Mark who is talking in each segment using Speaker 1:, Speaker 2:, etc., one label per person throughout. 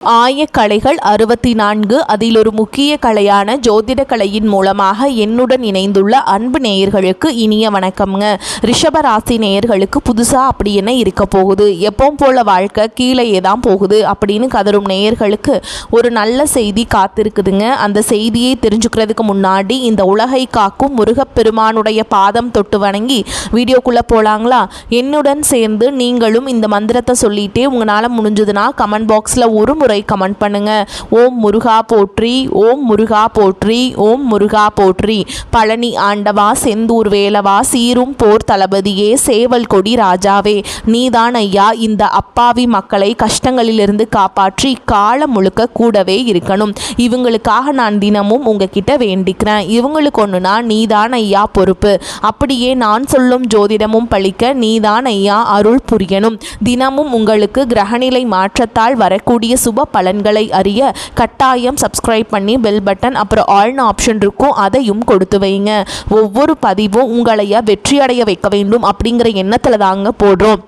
Speaker 1: ஆயக்கலைகள் 64 அதில் ஒரு முக்கிய கலையான ஜோதிட கலையின் மூலமாக என்னுடன் இணைந்துள்ள அன்பு நேயர்களுக்கு இனிய வணக்கம்ங்க. ரிஷபராசி நேயர்களுக்கு புதுசாக அப்படி என்ன இருக்க போகுது, எப்பவும் போல வாழ்க்கை கீழே தான் போகுது அப்படின்னு கதரும் நேயர்களுக்கு ஒரு நல்ல செய்தி காத்திருக்குதுங்க. அந்த செய்தியை தெரிஞ்சுக்கிறதுக்கு முன்னாடி இந்த உலகை காக்கும் முருகப்பெருமானுடைய பாதம் தொட்டு வணங்கி வீடியோக்குள்ளே போகலாங்களா? என்னுடன் சேர்ந்து நீங்களும் இந்த மந்திரத்தை சொல்லிட்டே உங்களால் முடிஞ்சதுன்னா கமெண்ட் பாக்ஸில் ஒரு முறை கமெண்ட் பண்ணுங்க. ஓம் முருகா போற்றி, ஓம் முருகா போற்றி, ஓம் முருகா போற்றி. பழனி ஆண்டவா, செந்தூர் வேலவா, சீரும் போர் தளபதியே, சேவல் கொடி ராஜாவே, நீதான் ஐயா இந்த அப்பாவி மக்களை கஷ்டங்களிலிருந்து காப்பாற்றி காலம் முழுக்க கூடவே இருக்கணும். இவங்களுக்காக நான் தினமும் உங்ககிட்ட வேண்டிக்கிறேன். இவங்களுக்கு ஒன்றுனா நீதான் ஐயா பொறுப்பு. அப்படியே நான் சொல்லும் ஜோதிடமும் பழிக்க நீதான் ஐயா அருள் புரியணும். தினமும் உங்களுக்கு கிரகநிலை மாற்றத்தால் வரக்கூடிய சுப பலன்களை அறிய கட்டாயம் சப்ஸ்கிரைப் பண்ணி பெல் பட்டன் அப்புறம் ஆல்னு ஆப்ஷன் இருக்கும், அதையும் கொடுத்து வைங்க. ஒவ்வொரு பதிவும் உங்களைய வெற்றியடைய வைக்க வேண்டும் அப்படிங்கிற எண்ணத்தில் தாங்க போடுறோம்.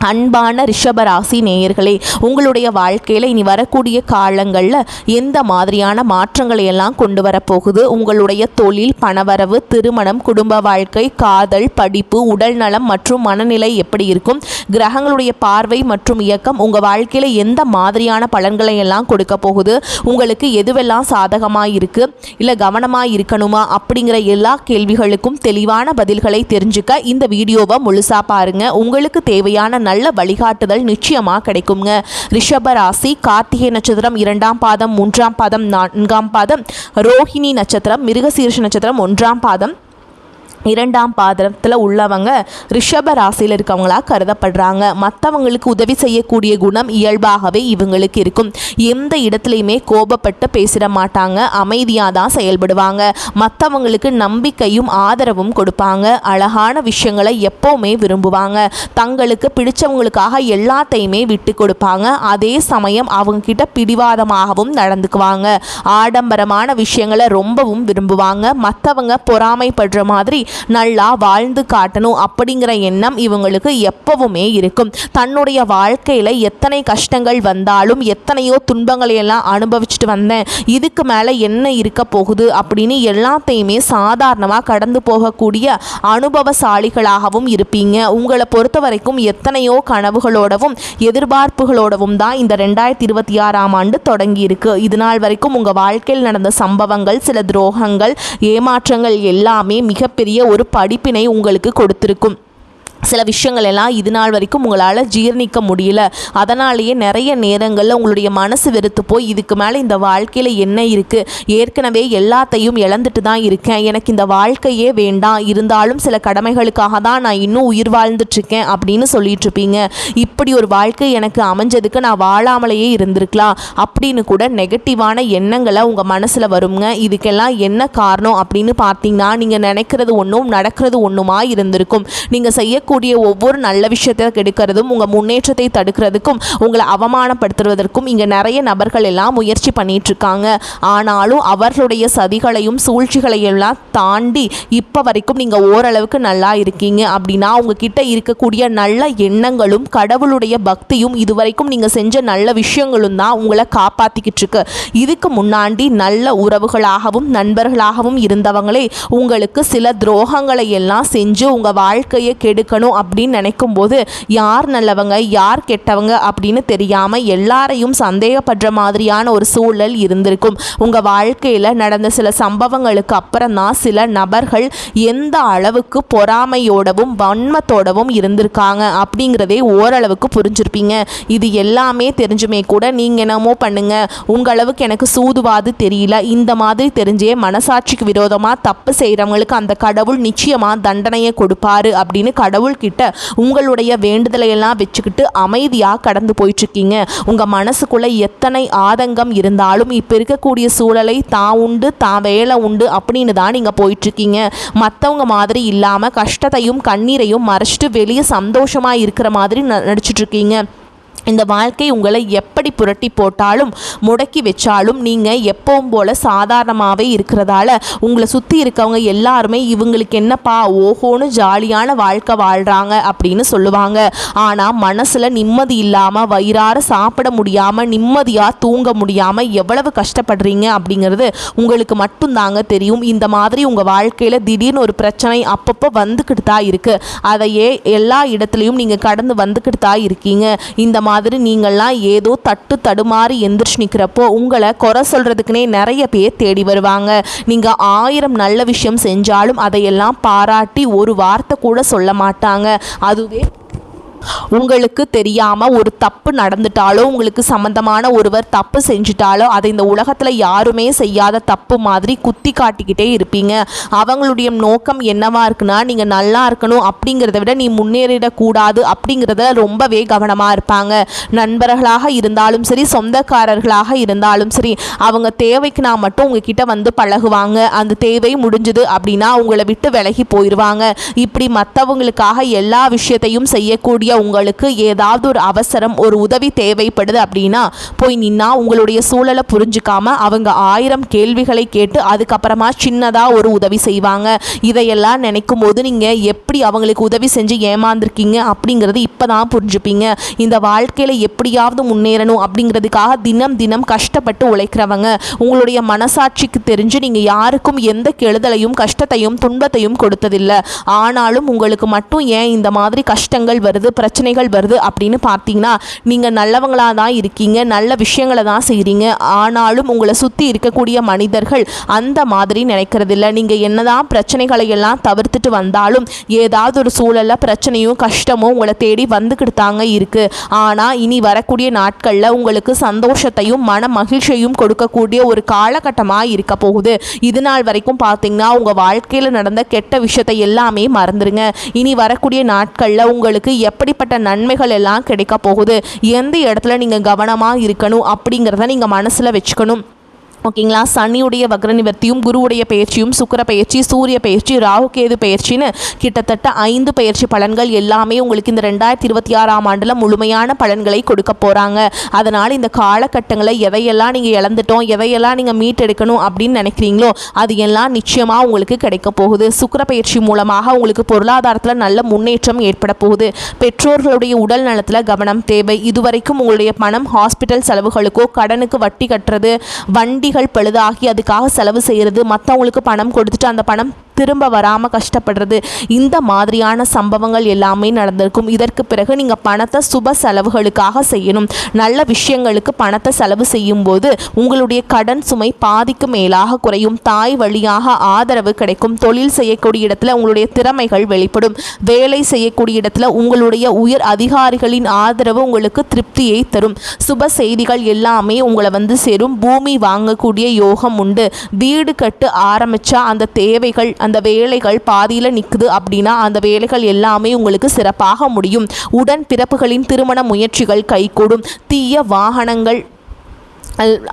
Speaker 1: அன்பான ரிஷபராசி நேயர்களே, உங்களுடைய வாழ்க்கையில் இனி வரக்கூடிய காலங்களில் எந்த மாதிரியான மாற்றங்களை எல்லாம் கொண்டு வரப்போகுது? உங்களுடைய தொழில், பணவரவு, திருமணம், குடும்ப வாழ்க்கை, காதல், படிப்பு, உடல் நலம் மற்றும் மனநிலை எப்படி இருக்கும்? கிரகங்களுடைய பார்வை மற்றும் இயக்கம் உங்கள் வாழ்க்கையில் எந்த மாதிரியான பலன்களை எல்லாம் கொடுக்க போகுது? உங்களுக்கு எதுவெல்லாம் சாதகமாக இருக்குது, இல்லை கவனமாக இருக்கணுமா அப்படிங்கிற எல்லா கேள்விகளுக்கும் தெளிவான பதில்களை தெரிஞ்சுக்க இந்த வீடியோவை முழுசாக பாருங்கள். உங்களுக்கு தேவையான நல்ல வழிகாட்டுதல் நிச்சயமாக கிடைக்குங்க. ரிஷபராசி கார்த்திகை நட்சத்திரம் 2ஆம் பாதம், 3ஆம் பாதம், 4ஆம் பாதம், ரோஹிணி நட்சத்திரம், மிருகசீரிஷ நட்சத்திரம் 1ஆம் பாதம், 2ஆம் பாதத்தில் உள்ளவங்க ரிஷப ராசியில் இருக்கவங்களா கருதப்படுறாங்க. மற்றவங்களுக்கு உதவி செய்யக்கூடிய குணம் இயல்பாகவே இவங்களுக்கு இருக்கும். எந்த இடத்துலையுமே கோபப்பட்டு பேசிட மாட்டாங்க, அமைதியாக தான் செயல்படுவாங்க. மற்றவங்களுக்கு நம்பிக்கையும் ஆதரவும் கொடுப்பாங்க. அழகான விஷயங்களை எப்போவுமே விரும்புவாங்க. தங்களுக்கு பிடிச்சவங்களுக்காக எல்லாத்தையுமே விட்டு கொடுப்பாங்க. அதே சமயம் அவங்க கிட்ட பிடிவாதமாகவும் நடந்துக்குவாங்க. ஆடம்பரமான விஷயங்களை ரொம்பவும் விரும்புவாங்க. மற்றவங்க பொறாமைப்படுற மாதிரி நல்லா வாழ்ந்து காட்டணும் அப்படிங்கிற எண்ணம் இவங்களுக்கு எப்பவுமே இருக்கும். தன்னுடைய வாழ்க்கையில் எத்தனை கஷ்டங்கள் வந்தாலும், எத்தனையோ துன்பங்களை எல்லாம் அனுபவிச்சுட்டு வந்தேன், இதுக்கு மேலே என்ன இருக்க போகுது அப்படின்னு எல்லாத்தையுமே சாதாரணமாக கடந்து போகக்கூடிய அனுபவசாலிகளாகவும் இருப்பீங்க. உங்களை பொறுத்த வரைக்கும் எத்தனையோ கனவுகளோடவும் எதிர்பார்ப்புகளோடவும் தான் இந்த 2026ஆம் ஆண்டு தொடங்கி இருக்கு. இது நாள் வரைக்கும் உங்கள் வாழ்க்கையில் நடந்த சம்பவங்கள், சில துரோகங்கள், ஏமாற்றங்கள் எல்லாமே மிகப்பெரிய ஒரு படிப்பினை உங்களுக்கு கொடுத்திருக்கும். சில விஷயங்கள் எல்லாம் இது நாள் வரைக்கும் உங்களால் ஜீர்ணிக்க முடியல. அதனாலேயே நிறைய நேரங்களில் உங்களுடைய மனசு வெறுத்து போய் இதுக்கு மேலே இந்த வாழ்க்கையில் என்ன இருக்குது, ஏற்கனவே எல்லாத்தையும் இழந்துட்டு தான் இருக்கேன், எனக்கு இந்த வாழ்க்கையே வேண்டாம், இருந்தாலும் சில கடமைகளுக்காக தான் நான் இன்னும் உயிர் வாழ்ந்துட்டுருக்கேன் அப்படின்னு சொல்லிட்டுருப்பீங்க. இப்படி ஒரு வாழ்க்கை எனக்கு அமைஞ்சதுக்கு நான் வாழாமலேயே இருந்திருக்கலாம் அப்படின்னு கூட நெகட்டிவான எண்ணங்களை உங்கள் மனசில் வருங்க. இதுக்கெல்லாம் என்ன காரணம் அப்படின்னு பார்த்தீங்கன்னா, நீங்கள் நினைக்கிறது ஒன்றும் நடக்கிறது ஒன்றுமா இருந்திருக்கும். நீங்கள் செய்ய ஒவ்வொரு நல்ல விஷயத்தை கெடுக்கிறதும், உங்க முன்னேற்றத்தை தடுக்கிறதுக்கும், உங்களை அவமானப்படுத்துவதற்கும் இங்க நிறைய நபர்கள் எல்லாம் முயற்சி பண்ணிட்டு இருக்காங்க. ஆனாலும் அவர்களுடைய சதிகளையும் சூழ்ச்சிகளையும் எல்லாம் தாண்டி இப்ப வரைக்கும் நீங்க ஓரளவுக்கு நல்லா இருக்கீங்க. அப்படின்னா உங்ககிட்ட இருக்கக்கூடிய நல்ல எண்ணங்களும் கடவுளுடைய பக்தியும் இதுவரைக்கும் நீங்க செஞ்ச நல்ல விஷயங்களும் தான் உங்களை காப்பாத்திக்கிட்டு இருக்கு. இதுக்கு முன்னாடி நல்ல உறவுகளாகவும் நண்பர்களாகவும் இருந்தவங்களே உங்களுக்கு சில துரோகங்களை எல்லாம் செஞ்சு உங்க வாழ்க்கையை கெடுக்க அப்படின்னு நினைக்கும் போது யார் நல்லவங்க யார் கெட்டவங்க அப்படின்னு தெரியாம எல்லாரையும் சந்தேகப்படுற மாதிரியான ஒரு சூழல் இருந்திருக்கும். உங்க வாழ்க்கையில நடந்த சில சம்பவங்களுக்கு அப்புறம் தான் சில நபர்கள் எந்த அளவுக்கு பொறாமையோடவும் வன்மத்தோடவும் இருந்திருக்காங்க அப்படிங்கிறதே ஓரளவுக்கு புரிஞ்சிருப்பீங்க. இது எல்லாமே தெரிஞ்சுமே கூட நீங்க என்னமோ பண்ணுங்க, உங்க அளவுக்கு எனக்கு சூதுவாது தெரியல, இந்த மாதிரி தெரிஞ்சே மனசாட்சிக்கு விரோதமா தப்பு செய்யறவங்களுக்கு அந்த கடவுள் நிச்சயமா தண்டனையை கொடுப்பாரு அப்படின்னு கடவுள் கிட்ட உங்களுடைய வேண்டுதலை எல்லாம் வச்சுக்கிட்டு அமைதியாக கடந்து போயிட்டு இருக்கீங்க. உங்க மனசுக்குள்ள எத்தனை ஆதங்கம் இருந்தாலும் இப்ப இருக்கக்கூடிய சூழலை தான் உண்டு தான் வேலை உண்டு அப்படின்னு தான் நீங்க போயிட்டு இருக்கீங்க. மற்றவங்க மாதிரி இல்லாம கஷ்டத்தையும் கண்ணீரையும் மறைச்சிட்டு வெளியே சந்தோஷமா இருக்கிற மாதிரி நடிச்சிட்டு இருக்கீங்க. இந்த வாழ்க்கை உங்களை எப்படி புரட்டி போட்டாலும் முடக்கி வச்சாலும் நீங்கள் எப்பவும் போல் சாதாரணமாகவே இருக்கிறதால உங்களை சுற்றி இருக்கவங்க எல்லாருமே இவங்களுக்கு என்னப்பா ஓஹோன்னு ஜாலியான வாழ்க்கை வாழ்கிறாங்க அப்படின்னு சொல்லுவாங்க. ஆனால் மனசில் நிம்மதி இல்லாமல் வயிறார சாப்பிட முடியாமல் நிம்மதியாக தூங்க முடியாமல் எவ்வளவு கஷ்டப்படுறீங்க அப்படிங்கிறது உங்களுக்கு மட்டும்தாங்க தெரியும். இந்த மாதிரி உங்கள் வாழ்க்கையில் திடீர்னு ஒரு பிரச்சனை அப்பப்போ வந்துக்கிட்டு தான் இருக்குது. அதையே எல்லா இடத்துலையும் நீங்கள் கடந்து வந்துக்கிட்டு தான் இருக்கீங்க. இந்த மாதிரி நீங்கள்லாம் ஏதோ தடுமாறி எந்திரிச்சு நிற்கிறப்போ உங்களை குறை சொல்கிறதுக்குனே நிறைய பேர் தேடி வருவாங்க. நீங்கள் 1000 நல்ல விஷயம் செஞ்சாலும் அதையெல்லாம் பாராட்டி ஒரு வார்த்தை கூட சொல்ல மாட்டாங்க. அதுவே உங்களுக்கு தெரியாமல் ஒரு தப்பு நடந்துட்டாலோ உங்களுக்கு சம்மந்தமான ஒருவர் தப்பு செஞ்சுட்டாலோ அதை இந்த உலகத்தில் யாருமே செய்யாத தப்பு மாதிரி குத்தி காட்டிக்கிட்டே இருப்பீங்க. அவங்களுடைய நோக்கம் என்னவா இருக்குன்னா நீங்கள் நல்லா இருக்கணும் அப்படிங்கிறத விட நீ முன்னேறிடக்கூடாது அப்படிங்கிறத ரொம்பவே கவனமாக இருப்பாங்க. நண்பர்களாக இருந்தாலும் சரி சொந்தக்காரர்களாக இருந்தாலும் சரி அவங்க தேவைக்குனா மட்டும் உங்ககிட்ட வந்து பழகுவாங்க. அந்த தேவை முடிஞ்சுது அப்படின்னா உங்களை விட்டு விலகி போயிடுவாங்க. இப்படி மற்றவங்களுக்காக எல்லா விஷயத்தையும் செய்யக்கூடிய உங்களுக்கு ஏதாவது ஒரு அவசரம் ஒரு உதவி தேவைப்படுது அப்படின்னா போய் நின்னா உங்களுடைய சூழலை புரிஞ்சுக்காம அவங்க 1000 கேள்விகளை கேட்டு அதுக்கப்புறமா சின்னதா ஒரு உதவி செய்வாங்க. இதையெல்லாம் நினைக்கும் போது நீங்க எப்படி அவங்களுக்கு உதவி செஞ்சு ஏமாந்துருக்கீங்க அப்படிங்கிறது இப்பதான் புரிஞ்சுப்பீங்க. இந்த வாழ்க்கையில எப்படியாவது முன்னேறணும் அப்படிங்கிறதுக்காக தினம் தினம் கஷ்டப்பட்டு உழைக்கிறவங்க உங்களுடைய மனசாட்சிக்கு தெரிஞ்சு நீங்க யாருக்கும் எந்த கெடுதலையும் கஷ்டத்தையும் துன்பத்தையும் கொடுத்ததில்லை. ஆனாலும் உங்களுக்கு மட்டும் ஏன் இந்த மாதிரி கஷ்டங்கள் வருது பிரச்சனைகள் வருது அப்படின்னு பார்த்தீங்கன்னா நீங்கள் நல்லவங்களாக தான் இருக்கீங்க, நல்ல விஷயங்களை தான் செய்கிறீங்க. ஆனாலும் உங்களை சுற்றி இருக்கக்கூடிய மனிதர்கள் அந்த மாதிரி நினைக்கிறதில்ல. நீங்கள் என்னதான் பிரச்சனைகளை எல்லாம் தவிர்த்துட்டு வந்தாலும் ஏதாவது ஒரு சூழலில் பிரச்சனையும் கஷ்டமும் உங்களை தேடி வந்துக்கிட்டு தாங்க இருக்குது. ஆனால் இனி வரக்கூடிய நாட்களில் உங்களுக்கு சந்தோஷத்தையும் மன மகிழ்ச்சியையும் கொடுக்கக்கூடிய ஒரு காலகட்டமாக இருக்க போகுது. இது நாள் வரைக்கும் பார்த்தீங்கன்னா உங்கள் வாழ்க்கையில் நடந்த கெட்ட விஷயத்தை எல்லாமே மறந்துடுங்க. இனி வரக்கூடிய நாட்களில் உங்களுக்கு எப்படிப்பட்ட நன்மைகள் எல்லாம் கிடைக்க போகுது, எந்த இடத்துல நீங்கள் கவனமாக இருக்கணும் அப்படிங்கிறத நீங்கள் மனசில் வச்சுக்கணும். ஓகேங்களா. சனியுடைய வக்ர நிவர்த்தியும் குருவுடைய பயிற்சியும் சுக்கிர பயிற்சி சூரிய பயிற்சி ராகுகேது பயிற்சின்னு கிட்டத்தட்ட 5 பயிற்சி பலன்கள் எல்லாமே உங்களுக்கு இந்த 2026ஆம் ஆண்டில் முழுமையான பலன்களை கொடுக்க போகிறாங்க. அதனால் இந்த காலகட்டங்களில் எதையெல்லாம் நீங்கள் இழந்துட்டோம் எதையெல்லாம் நீங்கள் மீட்டெடுக்கணும் அப்படின்னு நினைக்கிறீங்களோ அது எல்லாம் நிச்சயமாக உங்களுக்கு கிடைக்க போகுது. சுக்கிர பயிற்சி மூலமாக உங்களுக்கு பொருளாதாரத்தில் நல்ல முன்னேற்றம் ஏற்பட போகுது. பெற்றோர்களுடைய உடல் நலத்தில் கவனம் தேவை. இதுவரைக்கும் உங்களுடைய பணம் ஹாஸ்பிட்டல் செலவுகளுக்கோ கடனுக்கு வட்டி கட்டுறது வண்டிகள் பழுதாகி அதுக்காக செலவு செய்கிறது மற்றவங்களுக்கு பணம் கொடுத்துட்டு அந்த பணம் திரும்ப வராமல் கஷ்டப்படுறது இந்த மாதிரியான சம்பவங்கள் எல்லாமே நடந்திருக்கும். இதற்கு பிறகு நீங்கள் பணத்தை சுப செலவுகளுக்காக செய்யணும். நல்ல விஷயங்களுக்கு பணத்தை செலவு செய்யும் போது உங்களுடைய கடன் சுமை பாதிக்கு மேலாக குறையும். தாய் வழியாக ஆதரவு கிடைக்கும். தொழில் செய்யக்கூடிய இடத்துல உங்களுடைய திறமைகள் வெளிப்படும். வேலை செய்யக்கூடிய இடத்துல உங்களுடைய உயர் அதிகாரிகளின் ஆதரவு உங்களுக்கு திருப்தியை தரும். சுப செய்திகள் எல்லாமே உங்களை வந்து சேரும். பூமி வாங்கக்கூடிய யோகம் உண்டு. வீடு கட்டு ஆரம்பித்தா அந்த தேவைகள் அந்த வேலைகள் பாதியில் நிற்குது அப்படின்னா அந்த வேலைகள் எல்லாமே உங்களுக்கு சிறப்பாக முடியும். உடன் பிறப்புகளின் திருமண முயற்சிகள் கைகூடும். தீய வாகனங்கள்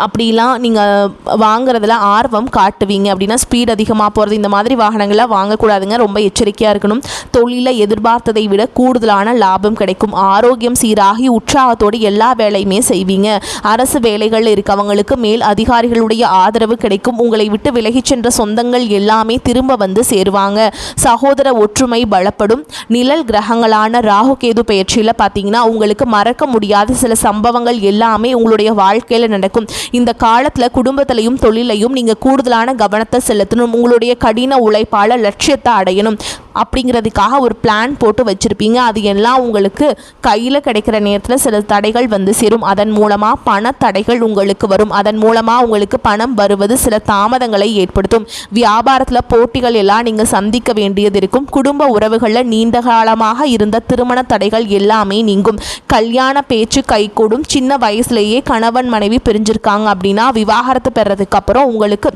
Speaker 1: அப்படிலாம் நீங்கள் வாங்குறதுல ஆர்வம் காட்டுவீங்க அப்படின்னா ஸ்பீட் அதிகமாக போகிறது இந்த மாதிரி வாகனங்கள்லாம் வாங்கக்கூடாதுங்க. ரொம்ப எச்சரிக்கையாக இருக்கணும். தொழிலில் எதிர்பார்த்ததை விட கூடுதலான லாபம் கிடைக்கும். ஆரோக்கியம் சீராகி உற்சாகத்தோடு எல்லா வேலையுமே செய்வீங்க. அரசு வேலைகள் இருக்கவங்களுக்கு மேல் அதிகாரிகளுடைய ஆதரவு கிடைக்கும். உங்களை விட்டு விலகிச் சென்ற சொந்தங்கள் எல்லாமே திரும்ப வந்து சேருவாங்க. சகோதர ஒற்றுமை பலப்படும். நிழல் கிரகங்களான ராகுகேது பயிற்சியில் பார்த்தீங்கன்னா உங்களுக்கு மறக்க முடியாத சில சம்பவங்கள் எல்லாமே உங்களுடைய வாழ்க்கையில் நடக்கும். இந்த காலத்துல குடும்பத்திலையும் தொழிலையும் நீங்க கூடுதலான கவனத்தை செலுத்தணும். உங்களுடைய கடின உழைப்பால லட்சியத்தை அடையணும் அப்படிங்கிறதுக்காக ஒரு பிளான் போட்டு வச்சிருப்பீங்க. அது எல்லாம் உங்களுக்கு கையில் கிடைக்கிற நேரத்தில் சில தடைகள் வந்து சேரும். அதன் மூலமாக பண தடைகள் உங்களுக்கு வரும். அதன் மூலமாக உங்களுக்கு பணம் வருவது சில தாமதங்களை ஏற்படுத்தும். வியாபாரத்தில் போட்டிகள் எல்லாம் நீங்கள் சந்திக்க வேண்டியது இருக்கும். குடும்ப உறவுகளில் நீண்ட காலமாக இருந்த திருமண தடைகள் எல்லாமே நீங்கும். கல்யாண பேச்சு கைகூடும். சின்ன வயசுலேயே கணவன் மனைவி பிரிஞ்சிருக்காங்க அப்படின்னா விவாகரத்து பெறதுக்கு அப்புறம் உங்களுக்கு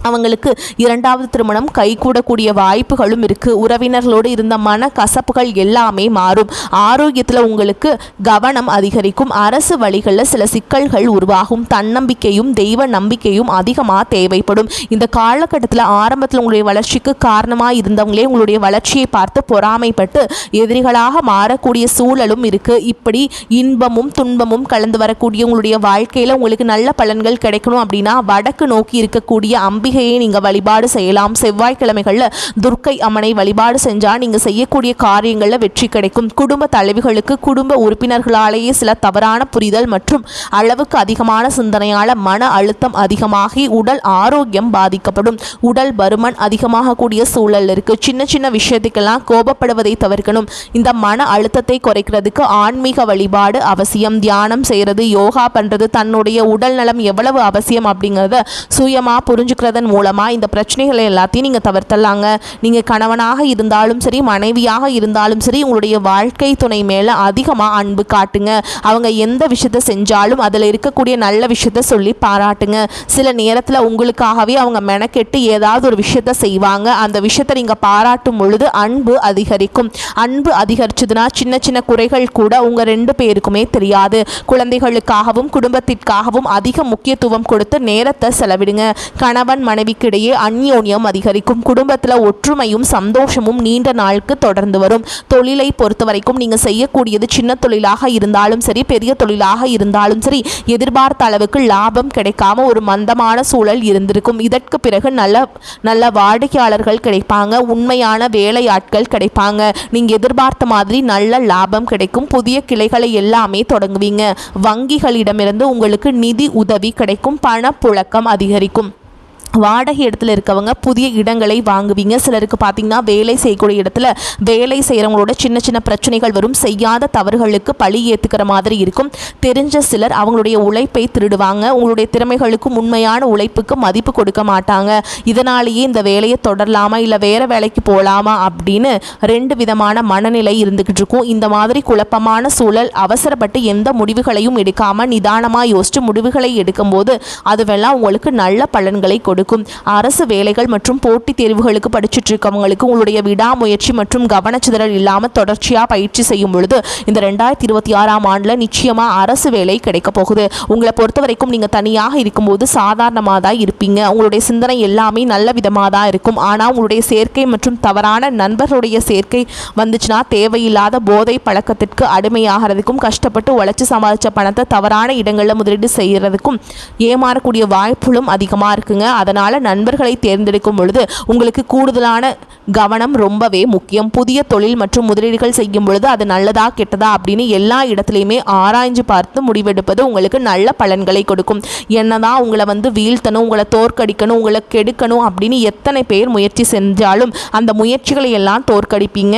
Speaker 1: அவங்களுக்கு இரண்டாவது திருமணம் கைகூடக்கூடிய வாய்ப்புகளும் இருக்குது. உறவினர்களோடு இருந்த மன கசப்புகள் எல்லாமே மாறும். ஆரோக்கியத்தில் உங்களுக்கு கவனம் அதிகரிக்கும். அரசு வழிகளில் சில சிக்கல்கள் உருவாகும். தன்னம்பிக்கையும் தெய்வ நம்பிக்கையும் அதிகமாக தேவைப்படும். இந்த காலகட்டத்தில் ஆரம்பத்தில் உங்களுடைய வளர்ச்சிக்கு காரணமாக இருந்தவங்களே உங்களுடைய வளர்ச்சியை பார்த்து பொறாமைப்பட்டு எதிரிகளாக மாறக்கூடிய சூழலும் இருக்குது. இப்படி இன்பமும் துன்பமும் கலந்து வரக்கூடிய உங்களுடைய வாழ்க்கையில் உங்களுக்கு நல்ல பலன்கள் கிடைக்கணும் அப்படின்னா வடக்கு நோக்கி இருக்கக்கூடிய அம்பிகையை நீங்கள் வழிபாடு செய்யலாம். செவ்வாய்க்கிழமைகளில் துர்க்கை அம்மனை வழிபாடு செஞ்சால் நீங்கள் செய்யக்கூடிய காரியங்களில் வெற்றி கிடைக்கும். குடும்ப தலைவிகளுக்கு குடும்ப உறுப்பினர்களாலேயே சில தவறான புரிதல் மற்றும் அளவுக்கு அதிகமான சிந்தனையால் மன அழுத்தம் அதிகமாகி உடல் ஆரோக்கியம் பாதிக்கப்படும். உடல் பருமன் அதிகமாக கூடிய சூழல் இருக்குது. சின்ன சின்ன விஷயத்துக்கெல்லாம் கோபப்படுவதை தவிர்க்கணும். இந்த மன அழுத்தத்தை குறைக்கிறதுக்கு ஆன்மீக வழிபாடு அவசியம். தியானம் செய்கிறது, யோகா பண்ணுறது, தன்னுடைய உடல் நலம் எவ்வளவு அவசியம் அப்படிங்கிறத சுயமாக புரிஞ்சுக்கிறதன் மூலமாக இந்த பிரச்சனைகளை எல்லாத்தையும் நீங்கள் தவிர்த்தலாங்க. நீங்கள் கணவனாக இருந்தாலும் சரி, மனைவியாக இருந்தாலும் சரி, உங்களுடைய வாழ்க்கை துணை மேலே அதிகமாக அன்பு காட்டுங்க. அவங்க எந்த விஷயத்தை செஞ்சாலும் அதில் இருக்கக்கூடிய நல்ல விஷயத்த சொல்லி பாராட்டுங்க. சில நேரத்தில் உங்களுக்காகவே அவங்க மெனக்கெட்டு ஏதாவது ஒரு விஷயத்த செய்வாங்க. அந்த விஷயத்தை நீங்கள் பாராட்டும் பொழுது அன்பு அதிகரிக்கும். அன்பு அதிகரிச்சதுன்னா சின்ன சின்ன குறைகள் கூட உங்கள் 2 பேருக்குமே தெரியாது. குழந்தைகளுக்காகவும் குடும்பத்திற்காகவும் அதிக முக்கியத்துவம் கொடுத்து நேரத்தை செலவிடுங்க. கணவன் மனைவிக்கிடையே அந்யோன்யம் அதிகரிக்கும். குடும்பத்தில் ஒற்றுமையும் சந்தோஷமும் நீண்ட நாளுக்கு தொடர்ந்து வரும். தொழிலை பொறுத்த வரைக்கும் நீங்கள் செய்யக்கூடியது சின்ன தொழிலாக இருந்தாலும் சரி, பெரிய தொழிலாக இருந்தாலும் சரி, எதிர்பார்த்த அளவுக்கு லாபம் கிடைக்காம ஒரு மந்தமான சூழல் இருந்திருக்கும். இதற்கு பிறகு நல்ல வாடிக்கையாளர்கள் கிடைப்பாங்க. உண்மையான வேலையாட்கள் கிடைப்பாங்க. நீங்கள் எதிர்பார்த்த மாதிரி நல்ல லாபம் கிடைக்கும். புதிய கிளைகளை எல்லாமே தொடங்குவீங்க. வங்கிகளிடமிருந்து உங்களுக்கு நிதி உதவி கிடைக்கும். பணப்புழக்கம் அதிகரிக்கும். வாடகை இடத்துல இருக்கவங்க புதிய இடங்களை வாங்குவீங்க. சிலருக்கு பார்த்தீங்கன்னா வேலை செய்யக்கூடிய இடத்துல வேலை செய்கிறவங்களோட சின்ன சின்ன பிரச்சனைகள் வரும். செய்யாத தவறுகளுக்கு பழி ஏற்றுக்கிற மாதிரி இருக்கும். தெரிஞ்ச சிலர் அவங்களுடைய உழைப்பை திருடுவாங்க. உங்களுடைய திறமைகளுக்கும் உண்மையான உழைப்புக்கு மதிப்பு கொடுக்க மாட்டாங்க. இதனாலேயே இந்த வேலையை தொடரலாமா இல்லை வேறு வேலைக்கு போகலாமா அப்படின்னு 2 விதமான மனநிலை இருந்துக்கிட்டு இருக்கும். இந்த மாதிரி குழப்பமான சூழல் அவசரப்பட்டு எந்த முடிவுகளையும் எடுக்காமல் நிதானமாக யோசித்து முடிவுகளை எடுக்கும்போது அதுவெல்லாம் உங்களுக்கு நல்ல பலன்களை கொடுக்கும். அரசு வேலைகள் மற்றும் போட்டித் தேர்வுகளுக்கு படிச்சுட்டு இருக்கவங்களுக்கு உங்களுடைய விடாமுயற்சி மற்றும் கவனச்சிதறல் இல்லாமல் தொடர்ச்சியாக பயிற்சி செய்யும் பொழுது இந்த 2026ஆம் ஆண்டில் நிச்சயமாக அரசு வேலை கிடைக்க போகுது. உங்களை பொறுத்த வரைக்கும் நீங்கள் தனியாக இருக்கும்போது சாதாரணமாக தான் இருப்பீங்க. உங்களுடைய சிந்தனை எல்லாமே நல்ல விதமாக தான் இருக்கும். ஆனால் உங்களுடைய சேர்க்கை மற்றும் தவறான நண்பர்களுடைய சேர்க்கை வந்துச்சுன்னா தேவையில்லாத போதை பழக்கத்திற்கு அடிமையாகிறதுக்கும் கஷ்டப்பட்டு உழைச்சி சமாளித்த பணத்தை தவறான இடங்களில் முதலீடு செய்கிறதுக்கும் ஏமாறக்கூடிய வாய்ப்புகளும் அதிகமாக இருக்குங்க. அதனால் நண்பர்களை தேர்ந்தெடுக்கும் பொழுது உங்களுக்கு கூடுதலான கவனம் ரொம்பவே முக்கியம். புதிய தொழில் மற்றும் முதலீடுகள் செய்யும் பொழுது அது நல்லதா கெட்டதா அப்படின்னு எல்லா இடத்துலையுமே ஆராய்ஞ்சு பார்த்து முடிவெடுப்பது உங்களுக்கு நல்ல பலன்களை கொடுக்கும். என்னதான் உங்களை வீழ்த்தணும், உங்களை தோற்கடிக்கணும், உங்களை கெடுக்கணும் அப்படின்னு எத்தனை பேர் முயற்சி செஞ்சாலும் அந்த முயற்சிகளை எல்லாம் தோற்கடிப்பீங்க.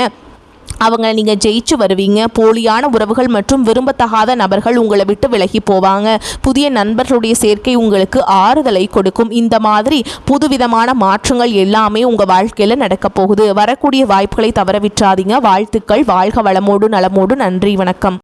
Speaker 1: அவங்க நீங்கள் ஜெயிச்சு வருவீங்க. போலியான உறவுகள் மற்றும் விரும்பத்தகாத நபர்கள் உங்களை விட்டு விலகி போவாங்க. புதிய நண்பர்களுடைய சேர்க்கை உங்களுக்கு ஆறுதலை கொடுக்கும். இந்த மாதிரி புதுவிதமான மாற்றங்கள் எல்லாமே உங்கள் வாழ்க்கையில் நடக்க போகுது. வரக்கூடிய வாய்ப்புகளை தவற விட்டுறாதீங்க. வாழ்த்துக்கள். வாழ்க வளமோடு நலமோடு. நன்றி, வணக்கம்.